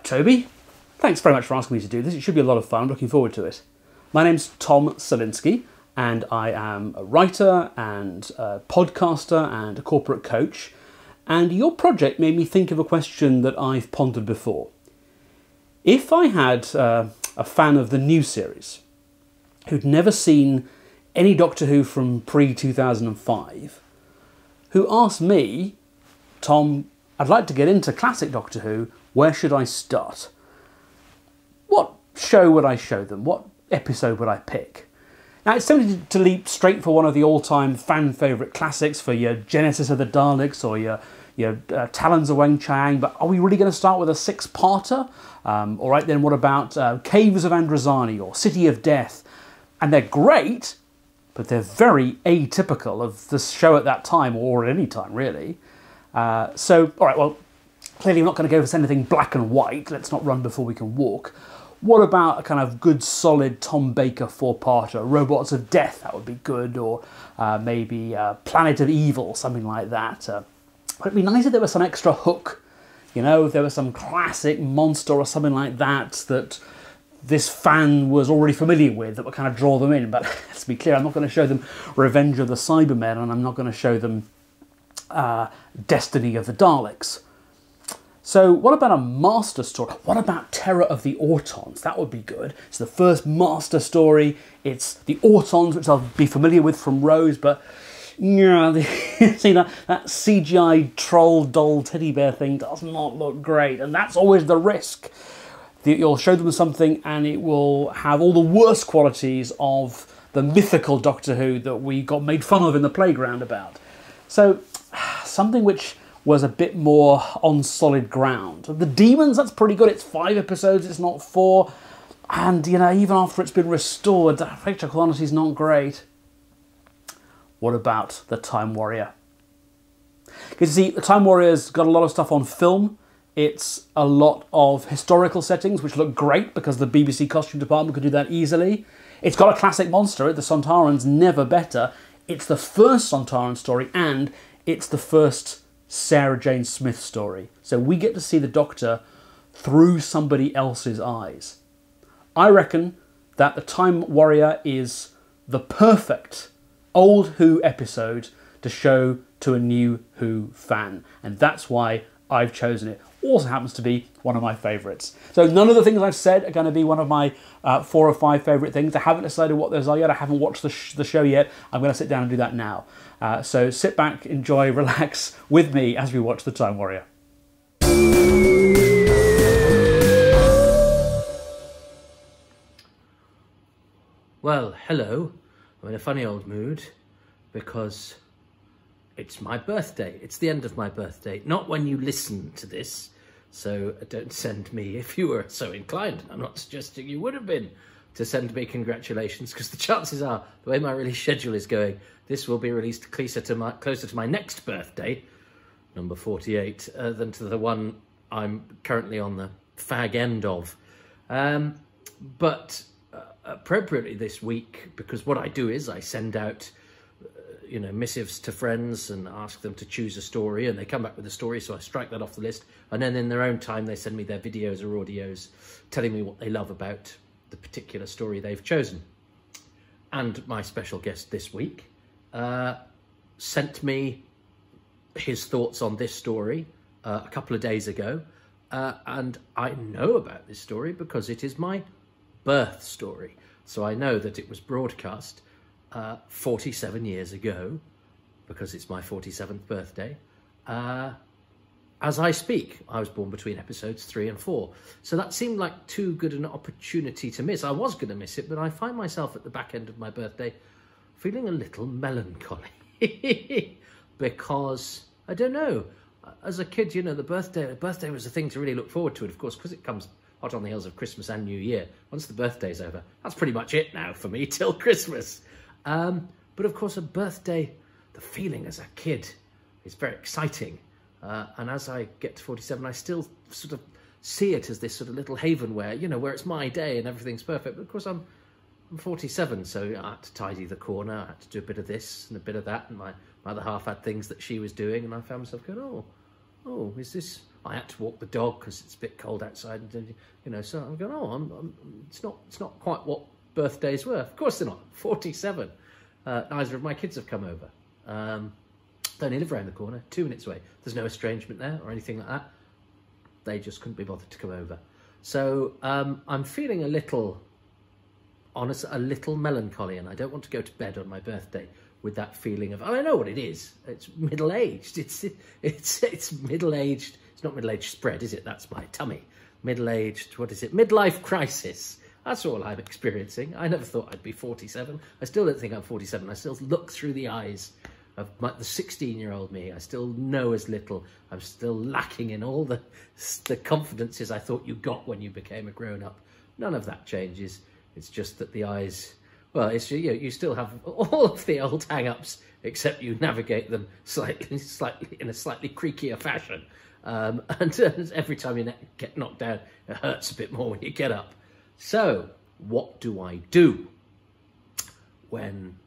Toby. Thanks very much for asking me to do this. It should be a lot of fun. I'm looking forward to it. My name's Tom Salinksy, and I am a writer and a podcaster and a corporate coach. And your project made me think of a question that I've pondered before. If I had a fan of the new series who'd never seen any Doctor Who from pre-2005, who asked me, Tom, I'd like to get into classic Doctor Who, where should I start? What show would I show them? What episode would I pick? Now, it's tempting to leap straight for one of the all-time fan favourite classics, for your Genesis of the Daleks or your Talons of Weng Chiang, but are we really going to start with a six-parter? All right, then what about Caves of Androzani or City of Death? And they're great, but they're very atypical of the show at that time, or at any time, really. So, all right, well, clearly I'm not going to go for anything black and white. Let's not run before we can walk. What about a kind of good, solid Tom Baker four-parter? Robots of Death, that would be good, or maybe Planet of Evil, something like that. But it'd be nice if there was some extra hook. You know, if there was some classic monster or something like that that this fan was already familiar with that would kind of draw them in. But let's be clear, I'm not going to show them Revenge of the Cybermen, and I'm not going to show them Destiny of the Daleks. So what about a master story? What about Terror of the Autons? That would be good. It's the first master story. It's the Autons, which I'll be familiar with from Rose, but yeah, see that CGI troll doll teddy bear thing does not look great, and that's always the risk. You'll show them something and it will have all the worst qualities of the mythical Doctor Who that we got made fun of in the playground about. So something which was a bit more on solid ground. The Demons, that's pretty good. It's 5 episodes, it's not 4. And, you know, even after it's been restored, the picture quality is not great. What about The Time Warrior? Because you see, The Time Warrior's got a lot of stuff on film. It's a lot of historical settings, which look great because the BBC costume department could do that easily. It's got a classic monster, the Sontarans, never better. It's the first Sontaran story, and it's the first Sarah Jane Smith story. So we get to see the Doctor through somebody else's eyes. I reckon that The Time Warrior is the perfect old Who episode to show to a new Who fan. And that's why I've chosen it. Also happens to be one of my favourites. So none of the things I've said are going to be one of my 4 or 5 favourite things. I haven't decided what those are yet. I haven't watched the show yet. I'm going to sit down and do that now. So sit back, enjoy, relax with me as we watch The Time Warrior. Well, hello. I'm in a funny old mood because it's my birthday. It's the end of my birthday. Not when you listen to this, so don't send me, if you were so inclined, I'm not suggesting you would have been, to send me congratulations, because the chances are, the way my release schedule is going, this will be released closer to my next birthday, number 48, than to the one I'm currently on the fag end of. But appropriately this week, because what I do is I send out missives to friends and ask them to choose a story, and they come back with a story, so I strike that off the list, and then in their own time they send me their videos or audios telling me what they love about the particular story they've chosen. And my special guest this week sent me his thoughts on this story a couple of days ago, and I know about this story because it is my birth story. So I know that it was broadcast 47 years ago, because it's my 47th birthday. As I speak, I was born between episodes 3 and 4. So that seemed like too good an opportunity to miss. I was going to miss it, but I find myself at the back end of my birthday feeling a little melancholy. Because, I don't know, as a kid, you know, the birthday was the thing to really look forward to. And of course, because it comes hot on the heels of Christmas and New Year, once the birthday's over, that's pretty much it now for me till Christmas. But of course, a birthday, the feeling as a kid is very exciting. And as I get to 47, I still sort of see it as this sort of little haven where, you know, where it's my day and everything's perfect. But of course, I'm 47, so I had to tidy the corner, I had to do a bit of this and a bit of that, and my other half had things that she was doing, and I found myself going, oh, is this I had to walk the dog because it's a bit cold outside, and you know, so I'm going, oh, it's not quite what birthdays were. Of course they're not. 47. Neither of my kids have come over. They only live around the corner, 2 minutes away. There's no estrangement there or anything like that. They just couldn't be bothered to come over. So I'm feeling a little melancholy, and I don't want to go to bed on my birthday with that feeling of, oh, I know what it is. It's middle-aged. It's middle-aged. It's not middle-aged spread, is it? That's my tummy. Middle-aged, what is it? Midlife crisis. That's all I'm experiencing. I never thought I'd be 47. I still don't think I'm 47. I still look through the eyes of the 16-year-old me. I still know as little. I'm still lacking in all the confidences I thought you got when you became a grown-up. None of that changes. It's just that the eyes, well, it's, you still have all of the old hang-ups, except you navigate them slightly in a slightly creakier fashion. And every time you get knocked down, it hurts a bit more when you get up. So, what do I do when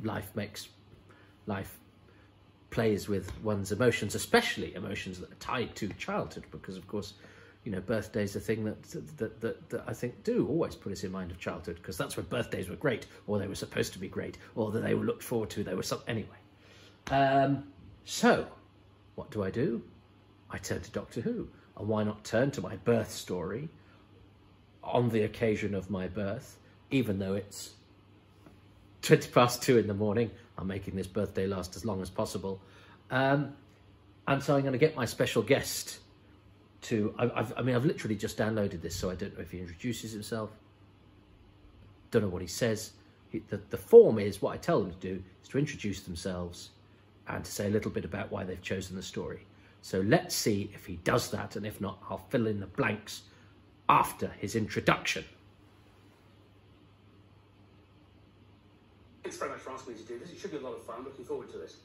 life plays with one's emotions, especially emotions that are tied to childhood? Because, of course, you know, birthdays are a thing that I think do always put us in mind of childhood, because that's when birthdays were great, or they were supposed to be great, or that they were looked forward to. They were something anyway. So, what do? I turn to Doctor Who. And why not turn to my birth story on the occasion of my birth, even though it's 20 past 2 in the morning. I'm making this birthday last as long as possible. And so I'm going to get my special guest to... I've literally just downloaded this, so I don't know if he introduces himself. Don't know what he says. The form is, what I tell them to do is to introduce themselves and to say a little bit about why they've chosen the story. So let's see if he does that, and if not, I'll fill in the blanks after his introduction. Thanks very much for asking me to do this. It should be a lot of fun. Looking forward to this.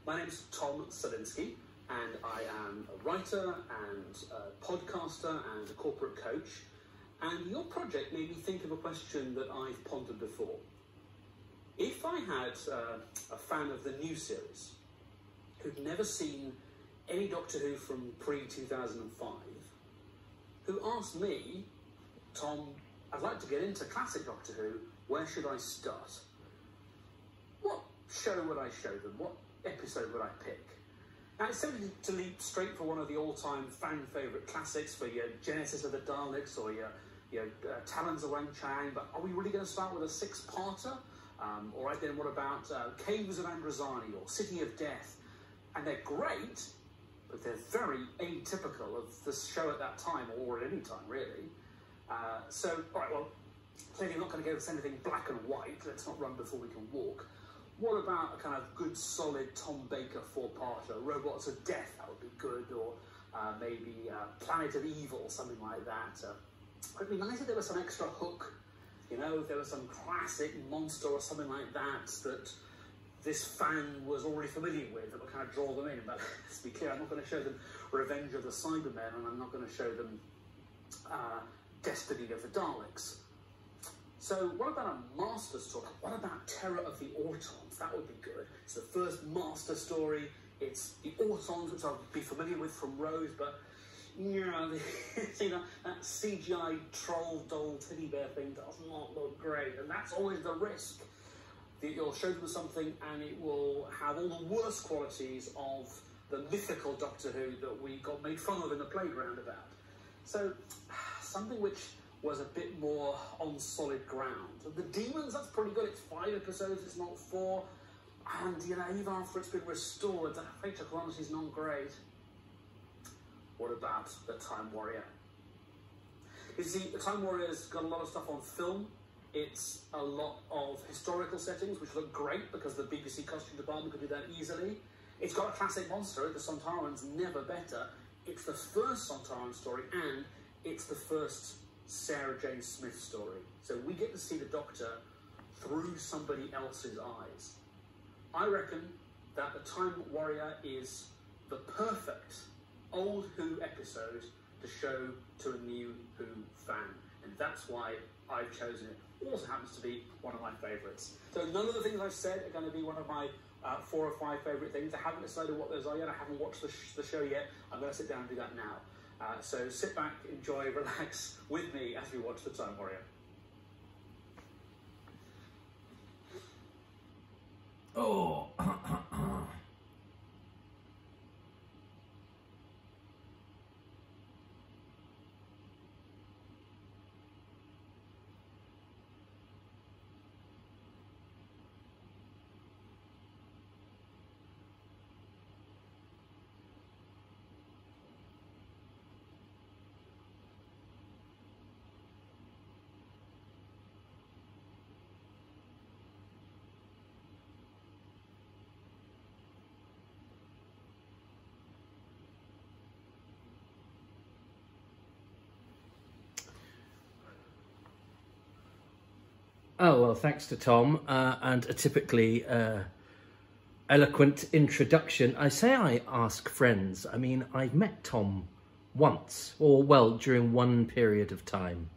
My name's Tom Salinksy, and I am a writer and a podcaster and a corporate coach. And your project made me think of a question that I've pondered before. If I had a fan of the new series who'd never seen any Doctor Who from pre-2005, who asked me, Tom, I'd like to get into classic Doctor Who, where should I start? What show would I show them? What episode would I pick? Now, it's simply to leap straight for one of the all-time fan-favourite classics, for your Genesis of the Daleks or your Talons of Weng-Chiang, but are we really going to start with a six-parter? All right, then what about Caves of Androzani or City of Death? And they're great, but they're very atypical of the show at that time, or at any time, really. So, all right, well, clearly I'm not going to go with anything black and white. Let's not run before we can walk. What about a kind of good, solid Tom Baker four-parter? Robots of Death, that would be good, or maybe Planet of Evil, something like that. It'd be nice if there was some extra hook, you know, if there was some classic monster or something like that that this fan was already familiar with, that would kind of draw them in. But let's be clear, I'm not going to show them Revenge of the Cybermen, and I'm not going to show them Destiny of the Daleks. So what about a master story? What about Terror of the Autons? That would be good. It's the first master story. It's the Autons, which I'll be familiar with from Rose, but you know, that CGI troll doll teddy bear thing does not look great, and that's always the risk. You'll show them something and it will have all the worst qualities of the mythical Doctor Who that we got made fun of in the playground about. So, something which was a bit more on solid ground. The Demons, that's pretty good. It's 5 episodes, it's not 4. And, you know, even after it's been restored, the feature quality is not great. What about the Time Warrior? You see, the Time Warrior's got a lot of stuff on film. It's a lot of historical settings, which look great because the BBC costume department could do that easily. It's got a classic monster, the Sontarans, never better. It's the first Sontaran story, and it's the first Sarah Jane Smith story. So we get to see the Doctor through somebody else's eyes. I reckon that the Time Warrior is the perfect old Who episode to show to a new Who fan. And that's why I've chosen it. Also happens to be one of my favourites. So none of the things I've said are going to be one of my 4 or 5 favourite things. I haven't decided what those are yet. I haven't watched the show yet. I'm going to sit down and do that now. So sit back, enjoy, relax with me as we watch The Time Warrior. Oh. Oh, well, thanks to Tom, and a typically eloquent introduction. I say I ask friends. I mean, I've met Tom once, or, well, during one period of time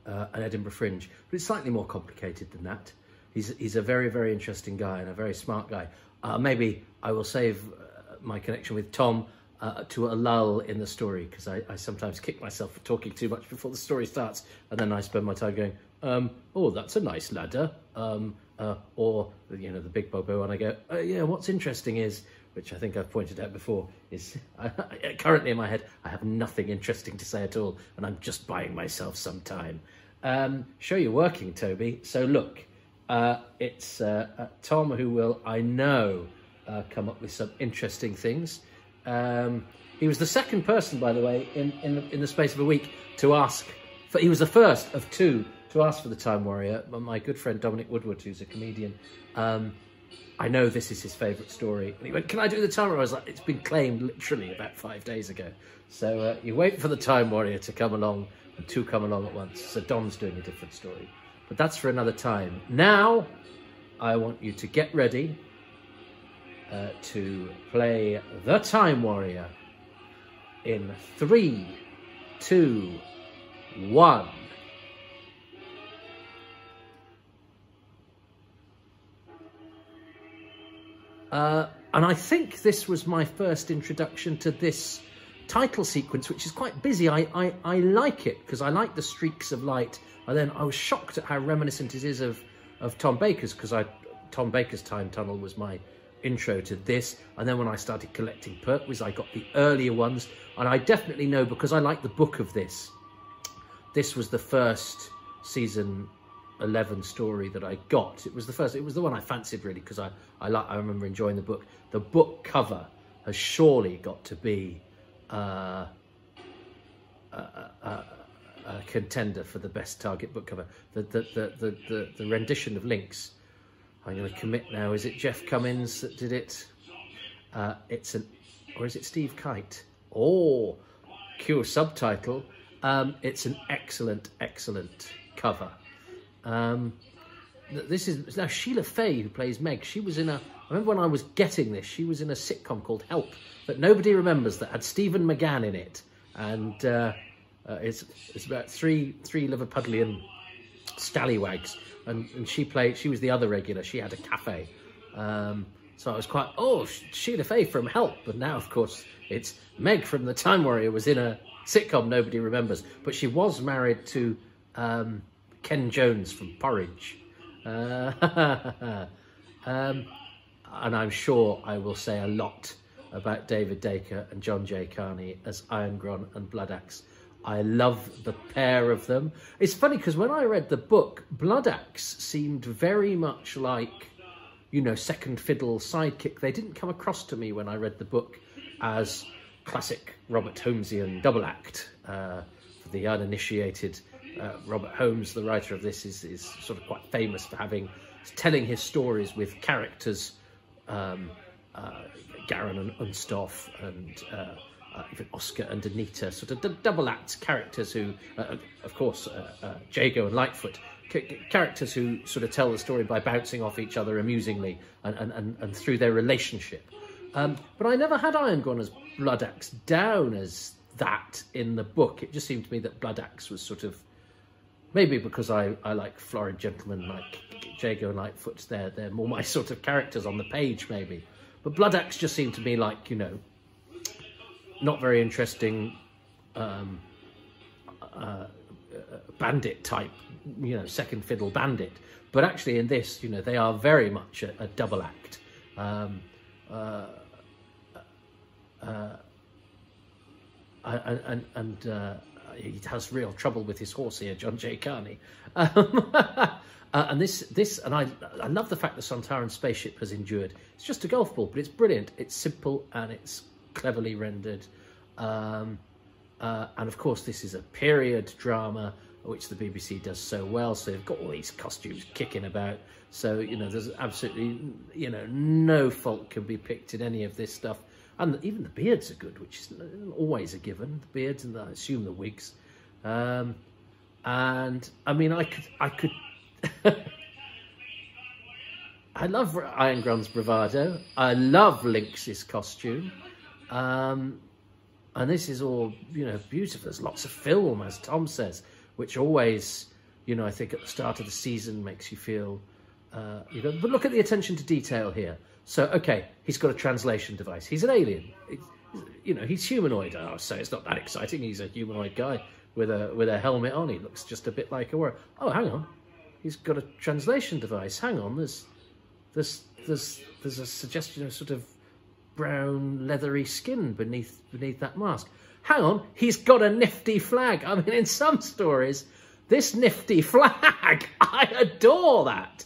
at Edinburgh Fringe, but it's slightly more complicated than that. He's a very, very interesting guy and a very smart guy. Maybe I will save my connection with Tom to a lull in the story, because I sometimes kick myself for talking too much before the story starts, and then I spend my time going, oh, that's a nice ladder, or, you know, the big bobo, and I go, yeah, what's interesting is, which I think I've pointed out before, is currently in my head, I have nothing interesting to say at all, and I'm just buying myself some time. Show you working, Toby. So look, it's Tom who will, I know, come up with some interesting things. He was the second person, by the way, in the space of a week to ask, he was the first of 2 to ask for The Time Warrior. My good friend Dominic Woodward, who's a comedian, I know this is his favourite story. And he went, can I do The Time Warrior? I was like, it's been claimed literally about 5 days ago. So you wait for The Time Warrior to come along, and 2 come along at once. So Dom's doing a different story. But that's for another time. Now, I want you to get ready to play The Time Warrior in 3, 2, 1. And I think this was my first introduction to this title sequence, which is quite busy. I like it because I like the streaks of light. And then I was shocked at how reminiscent it is of Tom Baker's, because Tom Baker's Time Tunnel was my intro to this. And then when I started collecting Pertwee, I got the earlier ones. And I definitely know, because I like the book of this, this was the first season 11 story that I got. It was the one I fancied, really, because I remember enjoying the book. The book cover has surely got to be a contender for the best Target book cover. The rendition of Linx, I'm going to commit now. Is it Jeff Cummins that did it? Or is it Steve Kite? Oh, cue a subtitle. It's an excellent cover. This is now Sheila Fay, who plays Meg. She was in I remember when I was getting this, she was in a sitcom called Help that nobody remembers, that had Stephen McGann in it, and it's about three Liverpudlian scallywags, and she was the other regular. She had a cafe, so I was quite, Sheila Fay from Help, and now of course it's Meg from The Time Warrior was in a sitcom nobody remembers, but she was married to Ken Jones from Porridge. And I'm sure I will say a lot about David Dacre and John J. Carney as Irongron and Bloodaxe. I love the pair of them. It's funny because when I read the book, Bloodaxe seemed very much like, you know, second fiddle sidekick. They didn't come across to me when I read the book as classic Robert Holmesian double act. For the uninitiated, Robert Holmes, the writer of this, is sort of quite famous for telling his stories with characters, Garen and Unstoff, and even Oscar and Anita, sort of double act characters who, of course, Jago and Lightfoot, characters who sort of tell the story by bouncing off each other amusingly and through their relationship. But I never had Irongron as Bloodaxe down as that in the book. It just seemed to me that Bloodaxe was sort of maybe because I like florid gentlemen like Jago and Lightfoot, they're more my sort of characters on the page, maybe. But Blood Axe just seemed to me like, you know, not very interesting bandit type, you know, second fiddle bandit. But actually in this, you know, they are very much a double act. He has real trouble with his horse here, John J. Carney. And this, and I love the fact the Sontaran spaceship has endured. It's just a golf ball, but it's brilliant. It's simple and it's cleverly rendered. And of course, this is a period drama, which the BBC does so well. So they've got all these costumes kicking about. So, you know, there's absolutely, you know, no fault can be picked in any of this stuff. And even the beards are good, which is always a given. The beards and I assume the wigs. And I mean, I could. I love Irongron's bravado. I love Linx's costume. And this is all, you know, beautiful. There's lots of film, as Tom says, which always, you know, I think at the start of the season makes you feel, you know, but look at the attention to detail here. So, okay, he's got a translation device. He's an alien. You know, he's humanoid. I would say it's not that exciting. He's a humanoid guy with a helmet on. He looks just a bit like a warrior. Oh, hang on. He's got a translation device. Hang on. There's a suggestion of sort of brown leathery skin beneath that mask. Hang on. He's got a nifty flag. I mean, in some stories, this nifty flag, I adore that.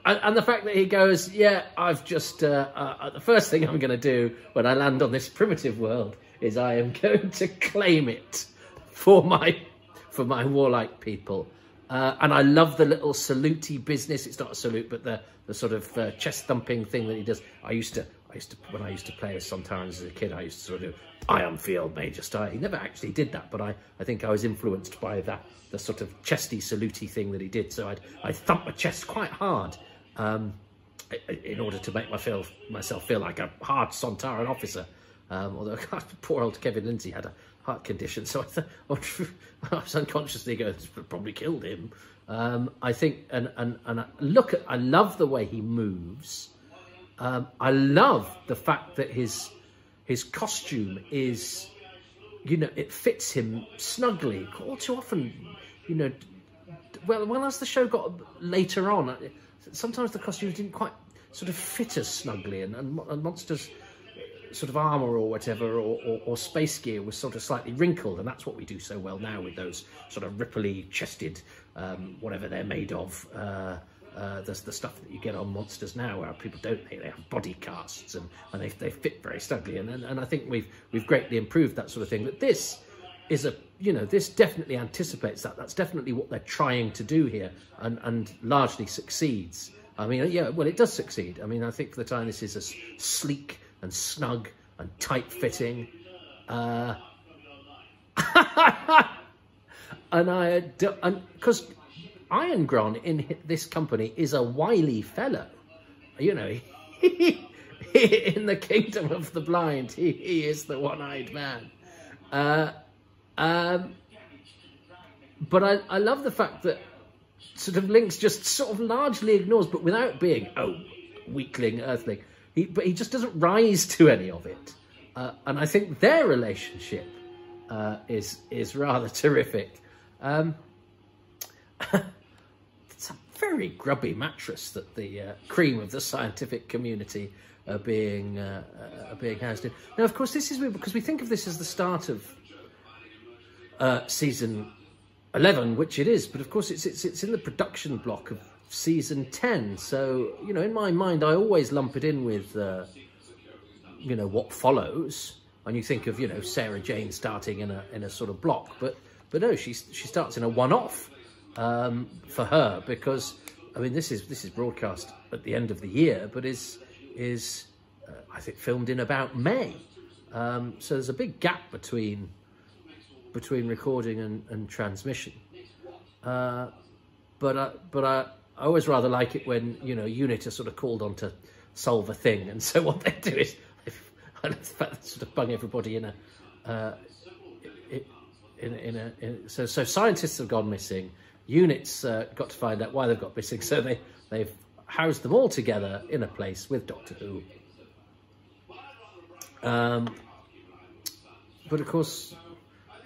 And the fact that he goes, yeah, I've just, the first thing I'm going to do when I land on this primitive world is I am going to claim it for my warlike people. And I love the little salute-y business. It's not a salute, but the sort of chest-thumping thing that he does. When I used to play as Sontarans as a kid, I used to sort of do, I am Field Major Style. He never actually did that, but I think I was influenced by the sort of chesty, salute-y thing that he did. So I'd thump my chest quite hard. In order to make myself feel like a hard Sontaran officer, although poor old Kevin Lindsay had a heart condition, so I was unconsciously going to probably killed him. I think, and I love the way he moves. I love the fact that his costume is, you know, it fits him snugly. All too often, you know, well, as the show got later on, sometimes the costumes didn't quite sort of fit as snugly, and Monster's sort of armour or whatever, or space gear was sort of slightly wrinkled, and that's what we do so well now with those sort of ripply chested, whatever they're made of, the stuff that you get on Monsters now, where people don't think they have body casts, and they fit very snugly, and I think we've greatly improved that sort of thing. But this is this definitely anticipates that. That's definitely what they're trying to do here, and largely succeeds. I mean, yeah, well, it does succeed. I mean, I think for the time this is a sleek and snug and tight-fitting. And because Irongron in this company is a wily fellow, you know, in the kingdom of the blind, he is the one-eyed man. But I love the fact that sort of Linx just sort of largely ignores, but without being, oh, weakling, earthling, but he just doesn't rise to any of it. And I think their relationship is rather terrific. It's a very grubby mattress that the cream of the scientific community are being housed in. Now, of course, this is weird because we think of this as the start of season 11, which it is, but of course it's in the production block of season 10. So, you know, in my mind, I always lump it in with, you know, what follows. And you think of, you know, Sarah Jane starting in a sort of block, but no, she starts in a one-off for her, because I mean this is broadcast at the end of the year, but is I think filmed in about May. So there's a big gap between recording and transmission. But I always rather like it when, you know, unit are sort of called on to solve a thing, and so what they do is I sort of bung everybody in a so scientists have gone missing. units got to find out why they've got missing, so they've housed them all together in a place with Doctor Who. But of course,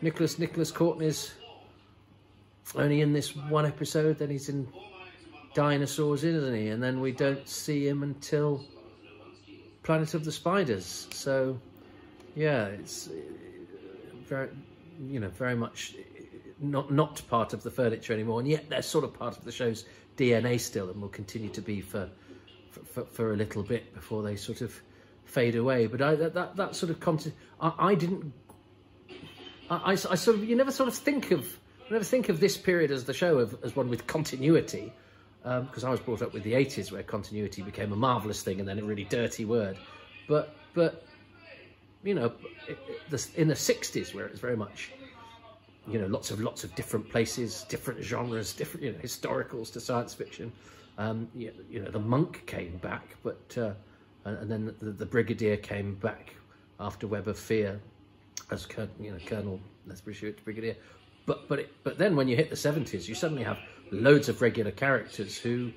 Nicholas Courtney's only in this one episode, then he's in Dinosaurs, isn't he? And then we don't see him until Planet of the Spiders. So, yeah, it's very, very much not part of the furniture anymore, and yet they're sort of part of the show's DNA still, and will continue to be for a little bit before they sort of fade away. But that sort of I sort of, you never think of this period as the show as one with continuity, because I was brought up with the 80s, where continuity became a marvellous thing and then a really dirty word. But in the 60s, where it was very much, lots of different places, different genres, different, historicals to science fiction. The monk came back, but and then the brigadier came back after Web of Fear as Colonel Lethbridge Stewart, brigadier. But then when you hit the 70s, you suddenly have loads of regular characters who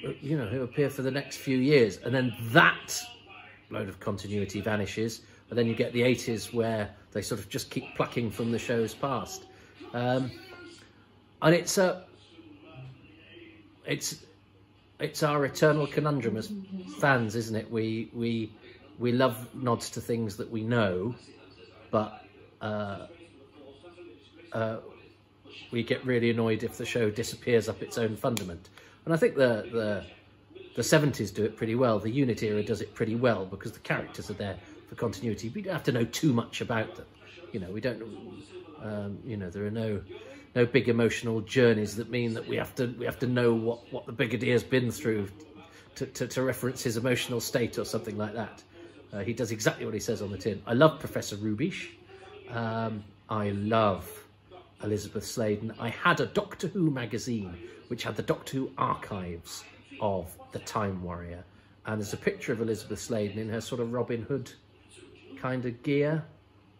appear for the next few years, and then that load of continuity vanishes, and then you get the 80s where they sort of just keep plucking from the show's past, and it's our eternal conundrum as fans, isn't it? We love nods to things that we know, but we get really annoyed if the show disappears up its own fundament. And I think the 70s do it pretty well. The Unit era does it pretty well, because the characters are there for continuity. We don't have to know too much about them. We don't. There are no big emotional journeys that mean that we have to know what the brigadier's been through to reference his emotional state or something like that. He does exactly what he says on the tin. I love Professor Rubish. I love Elizabeth Sladen. I had a Doctor Who magazine which had the Doctor Who archives of the Time Warrior, and there's a picture of Elizabeth Sladen in her sort of Robin Hood kind of gear,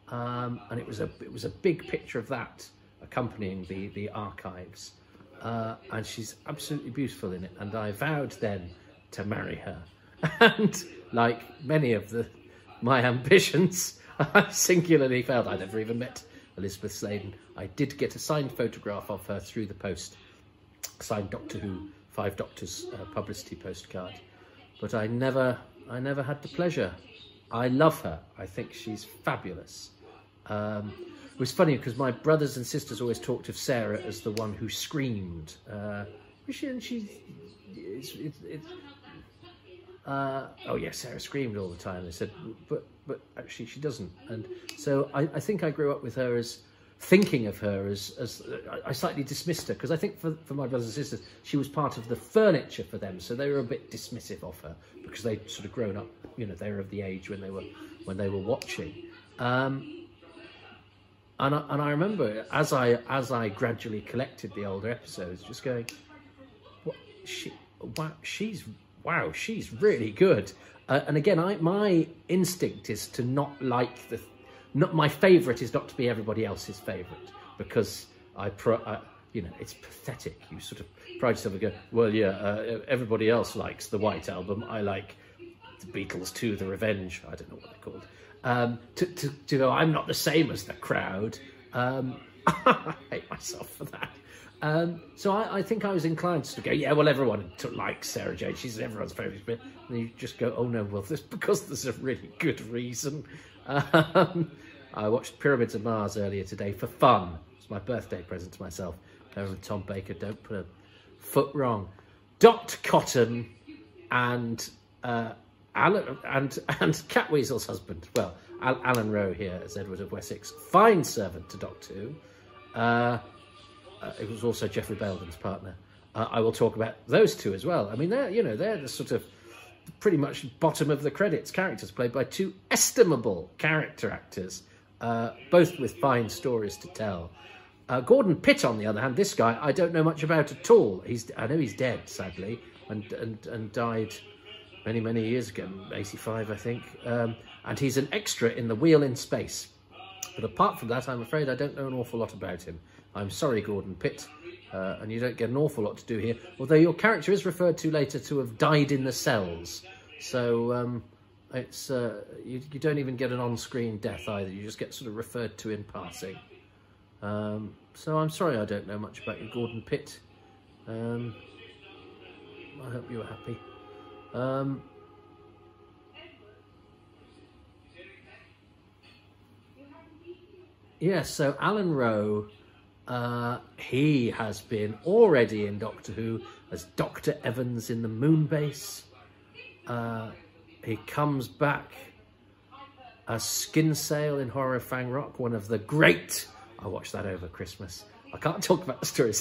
and it was a big picture of that accompanying the archives, and she's absolutely beautiful in it, and I vowed then to marry her. And like many of my ambitions, I singularly failed. I never even met Elizabeth Sladen. I did get a signed photograph of her through the post, signed Doctor Who 5 Doctors publicity postcard, but I never had the pleasure. I love her. I think she's fabulous. It was funny because my brothers and sisters always talked of Sarah as the one who screamed. Oh yeah, Sarah screamed all the time. They said, but actually she doesn't. And so I think I grew up with her as thinking of her as I slightly dismissed her, because I think for my brothers and sisters, she was part of the furniture for them, so they were a bit dismissive of her because they'd sort of grown up. They were of the age when they were watching. And I remember as I gradually collected the older episodes, just going, she's really good. And again, my instinct is to not like my favourite is not to be everybody else's favourite, because it's pathetic. You sort of pride yourself and go, well, yeah, everybody else likes the White Album. I like the Beatles 2, The Revenge. I don't know what they're called. To go, I'm not the same as the crowd. I hate myself for that. So I think I was inclined to go, yeah, well, everyone likes Sarah Jane. She's everyone's favourite bit. And you just go, oh no, well, because there's a really good reason. I watched Pyramids of Mars earlier today for fun. It's my birthday present to myself. Tom Baker, don't put a foot wrong. Dot Cotton and Alan and Cat Weasel's husband. Well, Alan Rowe here as Edward of Wessex, fine servant to Doctor Who. It was also Geoffrey Belden's partner. I will talk about those two as well. I mean, they're the sort of pretty much bottom of the credits characters, played by two estimable character actors, both with fine stories to tell. Gordon Pitt, on the other hand, this guy I don't know much about at all. I know he's dead, sadly, and died many years ago, 85, I think. And he's an extra in The Wheel in Space. But apart from that, I'm afraid I don't know an awful lot about him. I'm sorry, Gordon Pitt. and you don't get an awful lot to do here. Although your character is referred to later to have died in the cells, so it's you don't even get an on-screen death either. You just get sort of referred to in passing. So I'm sorry I don't know much about you, Gordon Pitt. I hope you were happy. Yes, so Alan Rowe, he has been already in Doctor Who as Dr. Evans in the Moonbase. He comes back as Skinsale in Horror of Fang Rock, one of the great... I watched that over Christmas. I can't talk about the story.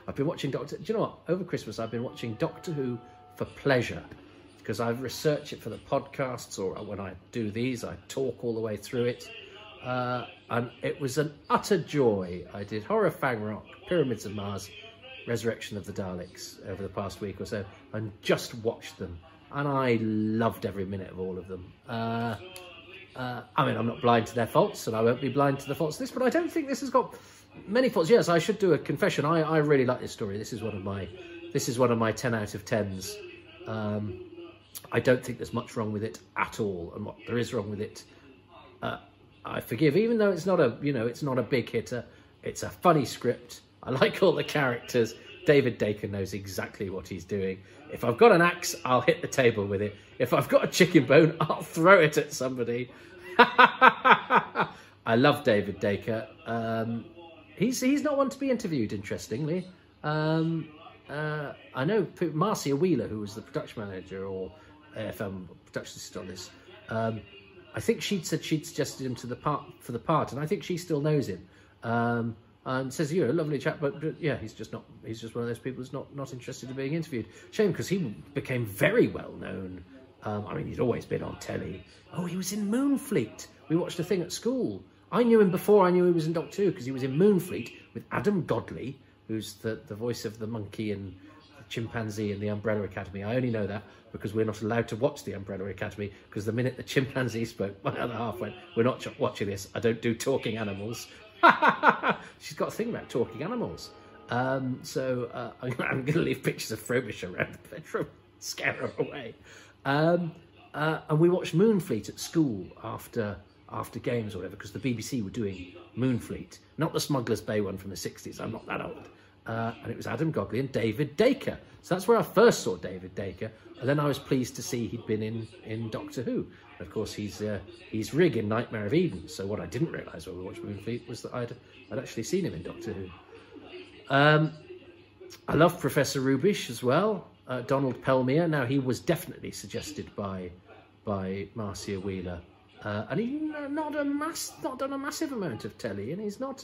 I've been watching Doctor... Do you know what? Over Christmas, I've been watching Doctor Who for pleasure, because I've researched it for the podcasts, or when I do these, I talk all the way through it. And it was an utter joy. I did Horror of Fang Rock, Pyramids of Mars, Resurrection of the Daleks over the past week or so, and just watched them. And I loved every minute of all of them. I mean, I'm not blind to their faults, and I won't be blind to the faults of this, but I don't think this has got many faults. Yes, I should do a confession. I really like this story. This is one of my 10 out of 10s. I don't think there's much wrong with it at all, and what there is wrong with it, I forgive. Even though it's not a big hitter, it's a funny script. I like all the characters. David Dacre knows exactly what he's doing. If I've got an axe, I'll hit the table with it. If I've got a chicken bone, I'll throw it at somebody. I love David Dacre. He's not one to be interviewed, interestingly. I know Marcia Wheeler, who was the production manager or AFM production assistant on this, I think she'd said she'd suggested him for the part, and I think she still knows him. And says, you're a lovely chap, but yeah, he's just one of those people who's not interested in being interviewed. Shame, because he became very well known. I mean, he'd always been on telly. Oh, he was in Moonfleet. We watched a thing at school. I knew him before I knew he was in Doctor Who, because he was in Moonfleet with Adam Godley, who's the voice of the monkey and the chimpanzee in the Umbrella Academy. I only know that because we're not allowed to watch the Umbrella Academy, because the minute the chimpanzee spoke, my other half went, we're not watching this. I don't do talking animals. She's got a thing about talking animals. So I'm going to leave pictures of Frobisher around the bedroom, scare her away. And we watched Moonfleet at school after games or whatever, because the BBC were doing Moonfleet, not the Smuggler's Bay one from the 60s. I'm not that old. And it was Adam Godley and David Dacre. So that's where I first saw David Dacre. And then I was pleased to see he'd been in Doctor Who. And of course, he's Rig in Nightmare of Eden. So what I didn't realise when we watched Moonfleet was that I'd actually seen him in Doctor Who. I love Professor Rubish as well. Donald Pelmere. Now, he was definitely suggested by Marcia Wheeler. And he's not done a massive amount of telly, and he's not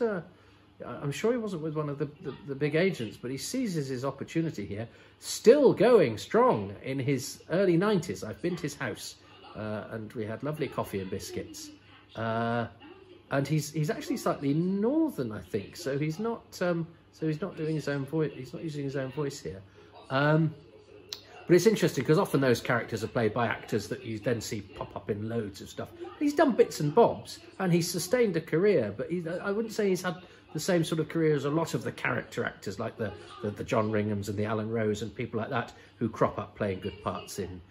I'm sure he wasn't with one of the big agents, but he seizes his opportunity here. Still going strong in his early 90s. I've been to his house, and we had lovely coffee and biscuits. And he's actually slightly northern, I think. So he's not doing his own voice. He's not using his own voice here. But it's interesting because often those characters are played by actors that you then see pop up in loads of stuff. He's done bits and bobs, and he's sustained a career, but I wouldn't say he's had the same sort of career as a lot of the character actors, like the John Ringhams and the Alan Rose and people like that, who crop up playing good parts in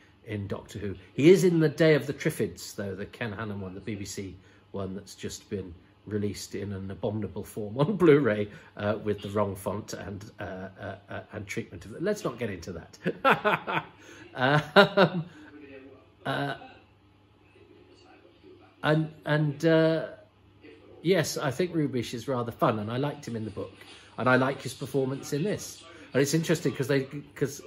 Doctor Who. He is in the Day of the Triffids, though, the Ken Hannon one, the BBC one that's just been released in an abominable form on Blu-ray with the wrong font and treatment of it. Let's not get into that. Yes, I think Rubish is rather fun, and I liked him in the book, and I like his performance in this. And it's interesting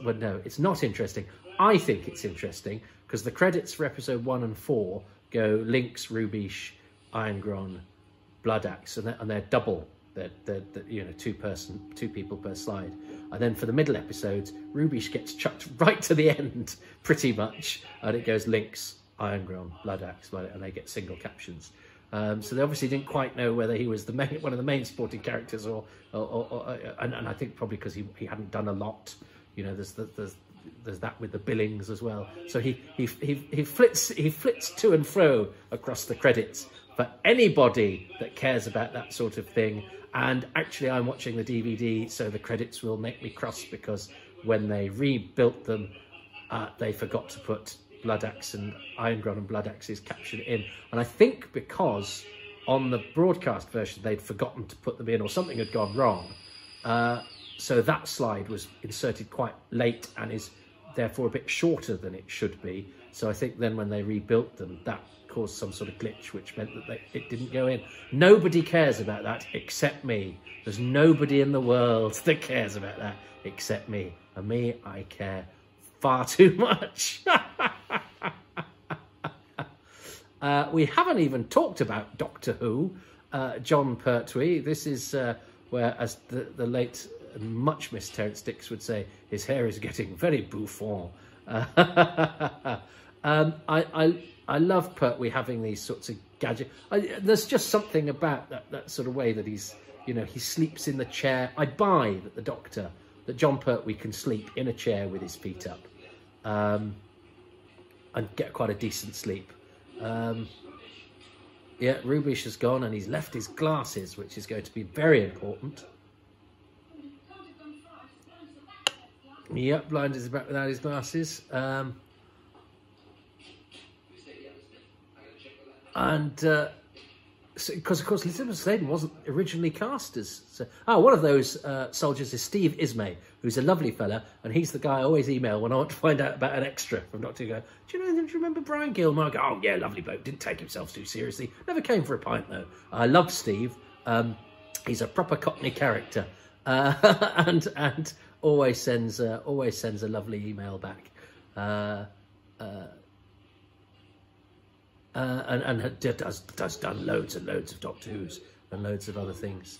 well, no, it's not interesting. I think it's interesting because the credits for episode 1 and 4 go Linx, Rubish, Irongron, Blood Axe, and they're double. They're two people per slide. And then for the middle episodes, Rubish gets chucked right to the end, pretty much, and it goes Linx, Irongron, Blood Axe, and they get single captions. So they obviously didn't quite know whether he was one of the main supporting characters, and I think probably because he hadn't done a lot. You know, there's that with the Billings as well. So he flits to and fro across the credits for anybody that cares about that sort of thing. And actually, I'm watching the DVD, so the credits will make me cross, because when they rebuilt them, they forgot to put Blood Axe and Iron and Blood Axe's captured in. And I think because on the broadcast version they'd forgotten to put them in, or something had gone wrong. So that slide was inserted quite late and is therefore a bit shorter than it should be. So I think then when they rebuilt them, that caused some sort of glitch, which meant that it didn't go in. Nobody cares about that except me. There's nobody in the world that cares about that except me. And me, I care far too much. We haven't even talked about Doctor Who, John Pertwee. This is where, as the late and much missed Terence Dix would say, his hair is getting very bouffant. I love Pertwee having these sorts of gadgets. There's just something about that sort of way that he's, you know, he sleeps in the chair. I buy that John Pertwee can sleep in a chair with his feet up and get quite a decent sleep. Yeah, Rubish has gone and he's left his glasses, which is going to be very important. Yep, Blind is back without his glasses. Because of course Elizabeth Sladen wasn't originally cast as... one of those soldiers is Steve Ismay, who's a lovely fella, and he's the guy I always email when I want to find out about an extra from Doctor Who. Go, do you remember Brian Gilmore? I go, oh yeah, lovely bloke, didn't take himself too seriously. Never came for a pint though. I love Steve. He's a proper Cockney character, and always sends a lovely email back. And does done loads and loads of Doctor Who's and loads of other things.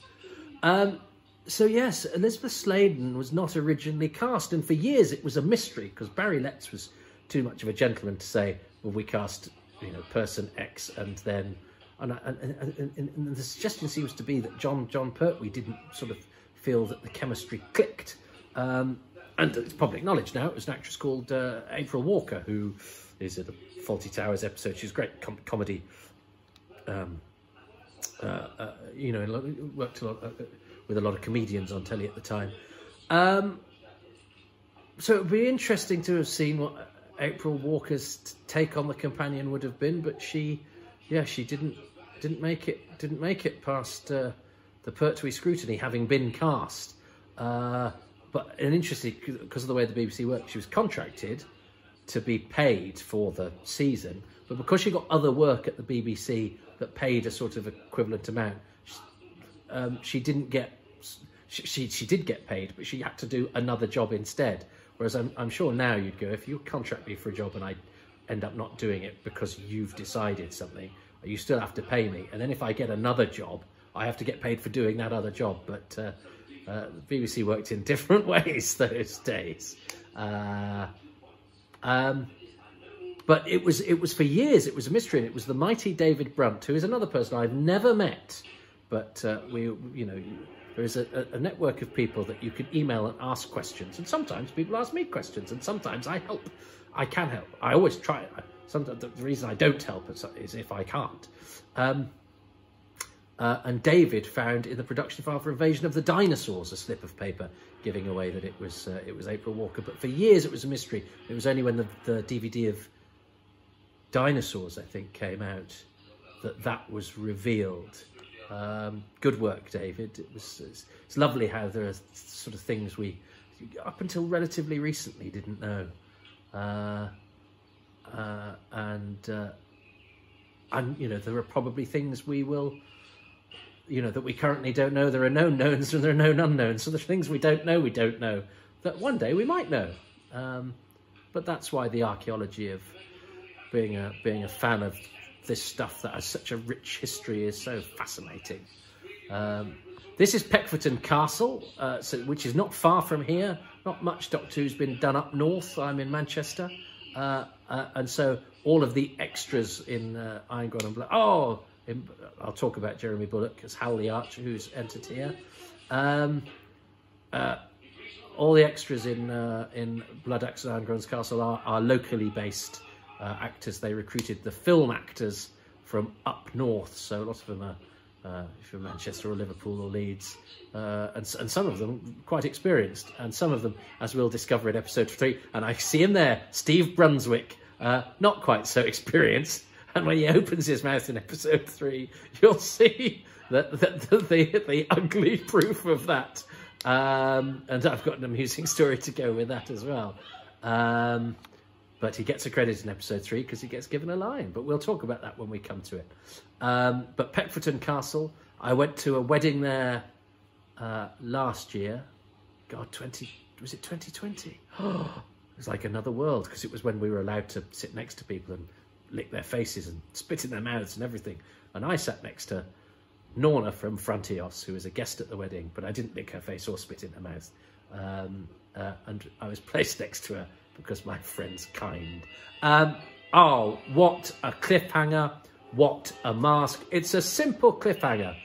So yes, Elizabeth Sladen was not originally cast, and for years it was a mystery, because Barry Letts was too much of a gentleman to say, well, we cast, you know, person X, and then and the suggestion seems to be that John Pertwee didn't sort of feel that the chemistry clicked. And it's public knowledge now, it was an actress called April Walker, who is at the Fawlty Towers episode. She's a great comedy. You know, worked a lot with a lot of comedians on telly at the time. So it would be interesting to have seen what April Walker's take on the companion would have been, but she didn't make it past the Pertwee scrutiny, having been cast. But an interesting, because of the way the BBC worked, she was contracted to be paid for the season, but because she got other work at the BBC that paid a sort of equivalent amount, she didn't get. She did get paid, but she had to do another job instead. Whereas I'm sure now you'd go, if you contract me for a job and I end up not doing it because you've decided something, you still have to pay me. And then if I get another job, I have to get paid for doing that other job. But the BBC worked in different ways those days. But it was for years, it was a mystery, and it was the mighty David Brunt, who is another person I've never met, but there is a network of people that you can email and ask questions, and sometimes people ask me questions, and sometimes I help. I can help. I always try. Sometimes the reason I don't help is if I can't. And David found in the production file for Invasion of the Dinosaurs a slip of paper giving away that it was April Walker. But for years it was a mystery. It was only when the DVD of Dinosaurs, I think, came out that was revealed. Good work, David. It's lovely how there are sort of things we, up until relatively recently, didn't know. And you know, there are probably things we will, you know, that we currently don't know. There are known knowns and there are known unknowns. So the things we don't know that one day we might know. But that's why the archaeology of being a fan of this stuff that has such a rich history is so fascinating. This is Peckfordton Castle, which is not far from here. Not much Doctor Who's been done up north. I'm in Manchester. And so all of the extras in Iron and Blood... I'll talk about Jeremy Bullock as Hal the Archer, who's entered here. all the extras in Blood Axe and Irongrown's Castle are locally based actors. They recruited the film actors from up north, so a lot of them are from Manchester or Liverpool or Leeds, and some of them quite experienced, and some of them, as we'll discover in episode 3, and I see him there, Steve Brunswick, not quite so experienced, and when he opens his mouth in episode 3, you'll see the ugly proof of that. And I've got an amusing story to go with that as well. But he gets a credit in episode 3 because he gets given a line. But we'll talk about that when we come to it. But Peckfordton Castle, I went to a wedding there last year. God, was it 2020? It was like another world, because it was when we were allowed to sit next to people and lick their faces and spit in their mouths and everything. And I sat next to Norna from Frontios, who was a guest at the wedding, but I didn't lick her face or spit in her mouth. And I was placed next to her because my friend's kind. Oh, what a cliffhanger. What a mask. It's a simple cliffhanger.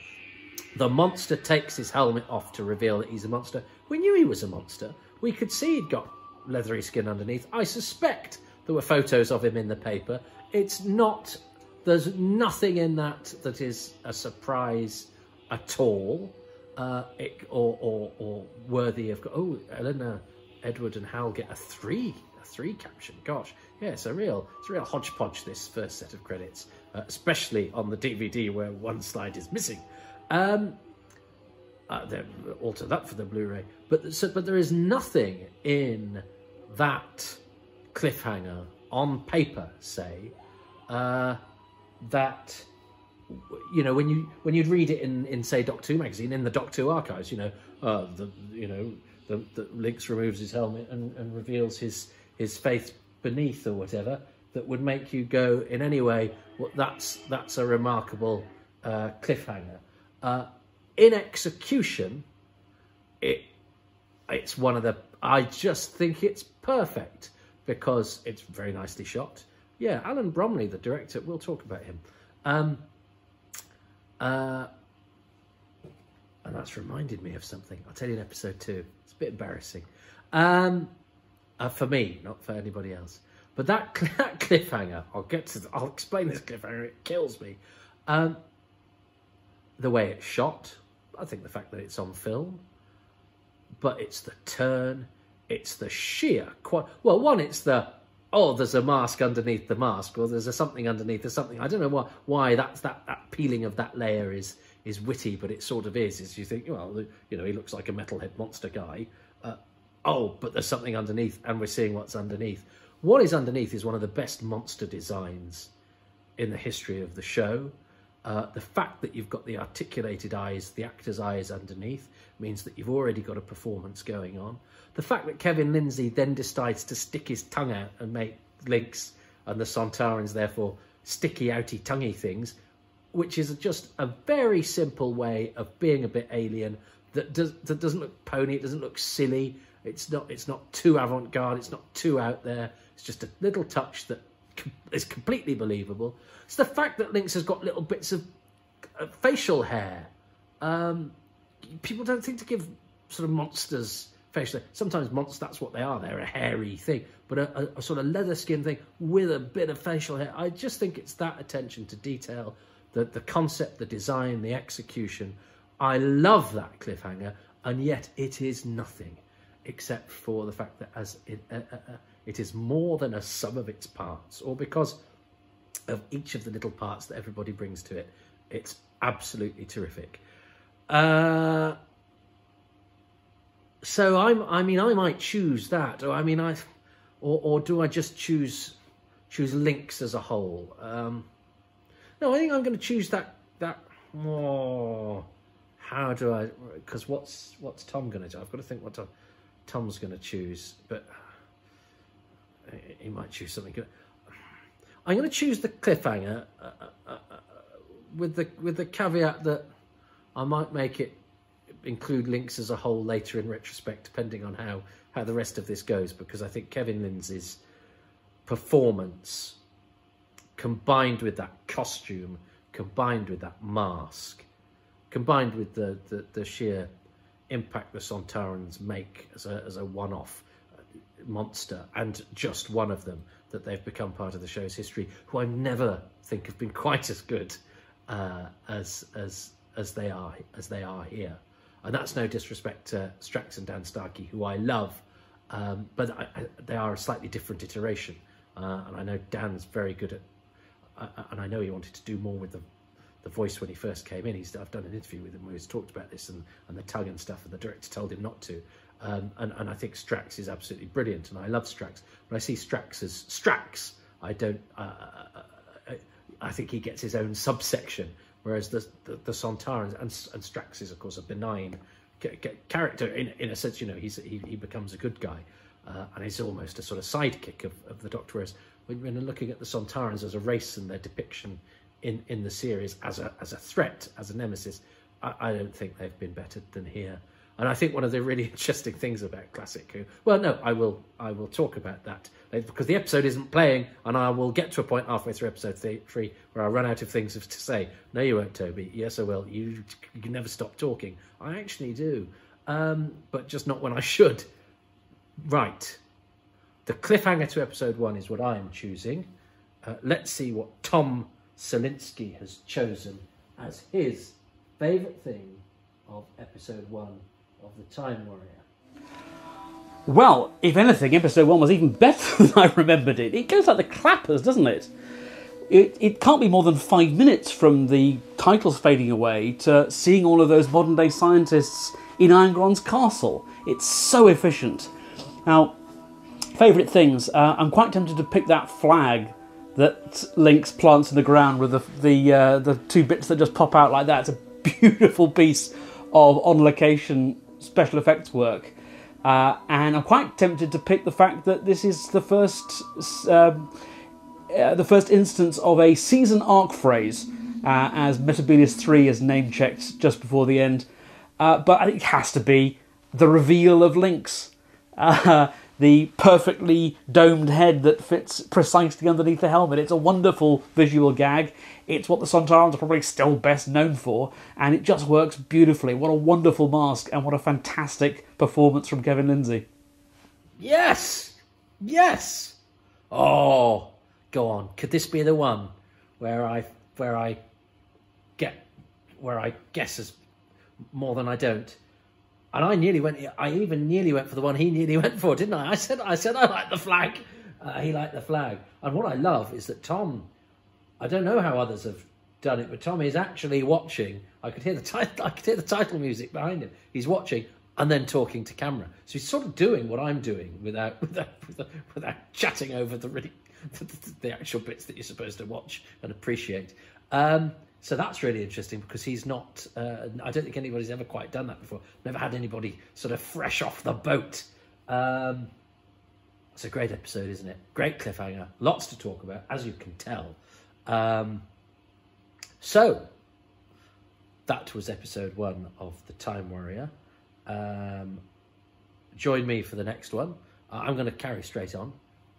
The monster takes his helmet off to reveal that he's a monster. We knew he was a monster. We could see he'd got leathery skin underneath. I suspect there were photos of him in the paper. It's not... There's nothing in that is a surprise at all, or worthy of... Oh, Eleanor, Edward and Hal get a three caption. Gosh, yeah, it's a real hodgepodge, this first set of credits, especially on the DVD where one slide is missing. They'll alter that for the Blu-ray, but there is nothing in that cliffhanger on paper, say, that, you know, when you'd read it in say Doctor Who magazine, in the Doctor Who archives, the Linx removes his helmet and reveals his faith beneath or whatever, that would make you go in any way, well, that's a remarkable cliffhanger. In execution, it's one of the... I just think it's perfect because it's very nicely shot. Yeah, Alan Bromley, the director, we'll talk about him. And that's reminded me of something. I'll tell you in episode 2. It's a bit embarrassing. For me, not for anybody else. But that cliffhanger, I'll explain this cliffhanger, it kills me. The way it's shot, I think the fact that it's on film, but it's the turn, it's the sheer... Well, one, it's the... Oh, there's a mask underneath the mask, or there's something underneath, there's something. I don't know why that peeling of that layer is witty, but it sort of is you think, well, he looks like a metalhead monster guy. But there's something underneath, and we're seeing what's underneath. What is underneath is one of the best monster designs in the history of the show. The fact that you've got the articulated eyes, the actor's eyes underneath, means that you've already got a performance going on. The fact that Kevin Lindsay then decides to stick his tongue out and make Linx and the Sontarans, therefore, sticky, outy, tonguey things, which is just a very simple way of being a bit alien, that doesn't look pony, it doesn't look silly, it's not too avant-garde, it's not too out there, it's just a little touch that is completely believable. It's the fact that Linx has got little bits of facial hair. People don't think to give sort of monsters facial hair. Sometimes monsters, that's what they are. They're a hairy thing. But a sort of leather skin thing with a bit of facial hair. I just think it's that attention to detail, the concept, the design, the execution. I love that cliffhanger, and yet it is nothing except for the fact that it is more than a sum of its parts, or because of each of the little parts that everybody brings to it. It's absolutely terrific. So I might choose that, or do I just choose Linx as a whole? No, I think I'm going to choose that. Oh, how do I? Because what's Tom going to do? I've got to think what Tom's going to choose, but he might choose something good. I'm going to choose the cliffhanger with the caveat that I might make it include Linx as a whole later in retrospect, depending on how the rest of this goes, because I think Kevin Lindsay's performance, combined with that costume, combined with that mask, combined with the sheer impact the Sontarans make as a one-off monster, and just one of them, that they've become part of the show's history, who I never think have been quite as good as they are here. And that's no disrespect to Strax and Dan Starkey, who I love, but they are a slightly different iteration. And I know Dan's very good at, and I know he wanted to do more with the voice when he first came in. I've done an interview with him where he's talked about this and the tongue and stuff, and the director told him not to. And I think Strax is absolutely brilliant, and I love Strax. When I see Strax as Strax, I don't. I think he gets his own subsection, whereas the Sontarans and Strax is, of course, a benign character in a sense. You know, he becomes a good guy, and he's almost a sort of sidekick of the Doctor. Whereas when looking at the Sontarans as a race and their depiction in the series as a threat, as a nemesis, I don't think they've been better than here. And I think one of the really interesting things about Classic Who, well, no, I will talk about that later, because the episode isn't playing, and I will get to a point halfway through episode 3 where I'll run out of things to say. No, you won't, Toby. Yes, I will. You can never stop talking. I actually do, but just not when I should. Right. The cliffhanger to episode 1 is what I am choosing. Let's see what Tom Salinksy has chosen as his favourite thing of episode 1 of The Time Warrior. Well, if anything, episode 1 was even better than I remembered it. It goes like the clappers, doesn't it? It can't be more than 5 minutes from the titles fading away to seeing all of those modern-day scientists in Angron's castle. It's so efficient. Now, favourite things. I'm quite tempted to pick that flag that Linx plants in the ground with the two bits that just pop out like that. It's a beautiful piece of on-location special effects work. And I'm quite tempted to pick the fact that this is the first instance of a season arc phrase, as Metabelius 3 is name-checked just before the end. But I think it has to be the reveal of Linx. The perfectly domed head that fits precisely underneath the helmet. It's a wonderful visual gag. It's what the Sontarans are probably still best known for, and it just works beautifully. What a wonderful mask, and what a fantastic performance from Kevin Lindsay. Yes! Yes! Oh, go on. Could this be the one where I guess as more than I don't? And I even nearly went for the one he nearly went for, didn't I? I said I like the flag. He liked the flag. And what I love is that Tom, I don't know how others have done it, but Tom is actually watching. I could hear the title music behind him. He's watching and then talking to camera. So he's sort of doing what I'm doing without chatting over the actual bits that you're supposed to watch and appreciate. So that's really interesting, because he's not... I don't think anybody's ever quite done that before. Never had anybody sort of fresh off the boat. It's a great episode, isn't it? Great cliffhanger. Lots to talk about, as you can tell. So, that was episode 1 of The Time Warrior. Join me for the next one. I'm going to carry straight on.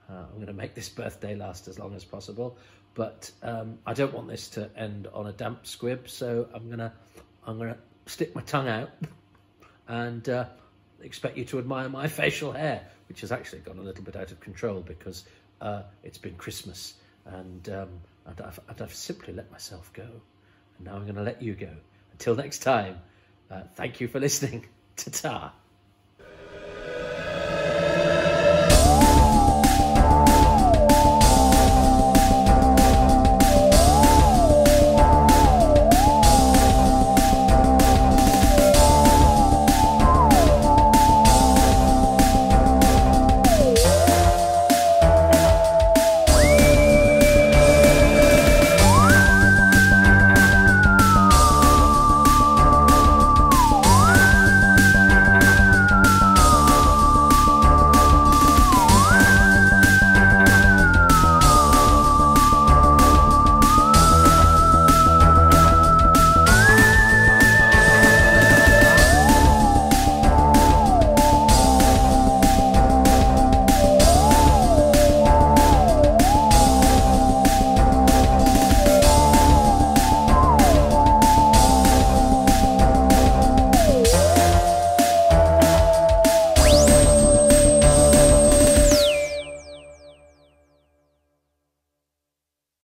I'm going to make this birthday last as long as possible. But I don't want this to end on a damp squib, so I'm gonna stick my tongue out and expect you to admire my facial hair, which has actually gone a little bit out of control because it's been Christmas, and I've simply let myself go, and now I'm going to let you go. Until next time, thank you for listening. Ta-ta.